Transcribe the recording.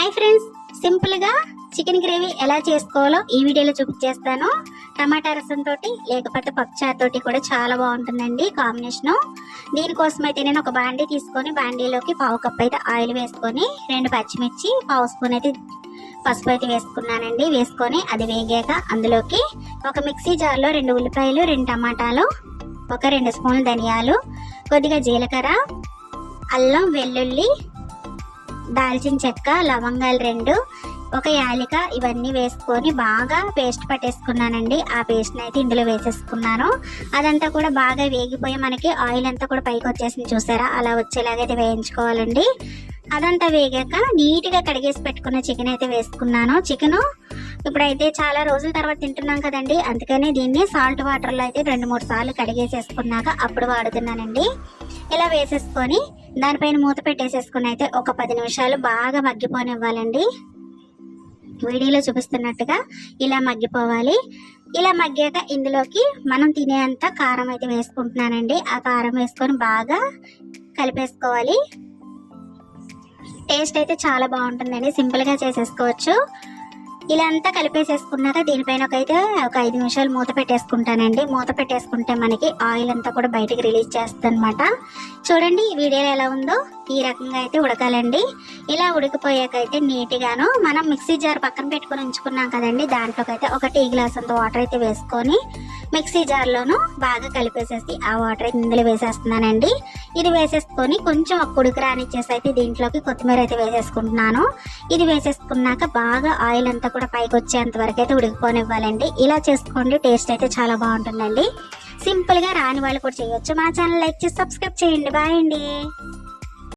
Hi friends, simple గా chicken gravy ఎలా చేసుకోవాలో ఈ వీడియోలో చూపించేస్తాను. టమాటా రసం తోటి లేకపోతే పప్పుచారు తోటి కూడా చాలా బాగుంటుందండి కాంబినేషను. దీనికోసం అయితే నేను ఒక బాండీ తీసుకొని బాండీలోకి పావు కప్ అయితే ఆయిల్ వేసుకొని 2 పచ్చిమిర్చి, పావు స్పూన్ అయితే పసుపు అయితే వేసుకున్నానండి. వేసుకొని అది వేగాక అందులోకి ఒక మిక్సీ జార్లో 2 ఉల్లిపాయలు, 2 టమాటాలు, ఒక 2 స్పూన్లు ధనియాలు, కొద్దిగా జీలకర్ర, అల్లం, వెల్లుల్లి, దాల్చిన చెక్క, లవంగాలు 2, ఒక యాలిక ఇవన్నీ వేసుకొని బాగా పేస్ట్ పట్టేసుకున్నానండి. ఆ పేస్ట్ని అయితే ఇందులో వేసేసుకున్నాను. అదంతా కూడా బాగా వేగిపోయి మనకి ఆయిల్ అంతా కూడా పైకి వచ్చేసింది చూసారా, అలా వచ్చేలాగైతే వేయించుకోవాలండి. అదంతా వేగాక నీట్గా కడిగేసి పెట్టుకున్న చికెన్ అయితే వేసుకున్నాను. చికెను ఇప్పుడైతే చాలా రోజుల తర్వాత తింటున్నాం కదండి, అందుకనే దీన్ని సాల్ట్ వాటర్లో అయితే 2-3 సార్లు కడిగేసేసుకున్నాక అప్పుడు వాడుతున్నానండి. ఇలా వేసేసుకొని దానిపైన మూత పెట్టేసేసుకుని అయితే ఒక 10 నిమిషాలు బాగా మగ్గిపోనివ్వాలండి. వీడియోలో చూపిస్తున్నట్టుగా ఇలా మగ్గిపోవాలి. ఇలా మగ్గాక ఇందులోకి మనం తినేంత కారం అయితే వేసుకుంటున్నానండి. ఆ కారం వేసుకొని బాగా కలిపేసుకోవాలి. టేస్ట్ అయితే చాలా బాగుంటుందండి, సింపుల్గా చేసేసుకోవచ్చు. ఇలా అంతా కలిపేసేసుకున్నాక దీనిపైన ఒక 5 నిమిషాలు మూత పెట్టేసుకుంటానండి. మూత పెట్టేసుకుంటే మనకి ఆయిల్ అంతా కూడా బయటకు రిలీజ్ చేస్తుంది అనమాట. చూడండి ఈ వీడియోలో ఎలా ఉందో ఈ రకంగా అయితే ఉడకాలండి. ఇలా ఉడికిపోయాకైతే నీట్గాను మనం మిక్సీ జార్ పక్కన పెట్టుకొని ఉంచుకున్నాం కదండి, దాంట్లోకి అయితే ఒక టీ గ్లాస్ అంత వాటర్ అయితే వేసుకొని మిక్సీ జార్లోను బాగా కలిపేసేసి ఆ వాటర్ అయితే ఇందులో వేసేస్తున్నానండి. ఇది వేసేసుకొని కొంచెం ఒక ఉడికి రానిచ్చేసి అయితే దీంట్లోకి కొత్తిమీర అయితే వేసేసుకుంటున్నాను. ఇది వేసేసుకున్నాక బాగా ఆయిల్ అంతా కూడా పైకి వచ్చేంత వరకు అయితే ఉడికిపోనివ్వాలండి. ఇలా చేసుకోండి, టేస్ట్ అయితే చాలా బాగుంటుందండి. సింపుల్గా రాని వాళ్ళు కూడా చేయొచ్చు. మా ఛానల్ లైక్ చేసి సబ్స్క్రైబ్ చేయండి. బాయ్ అండి.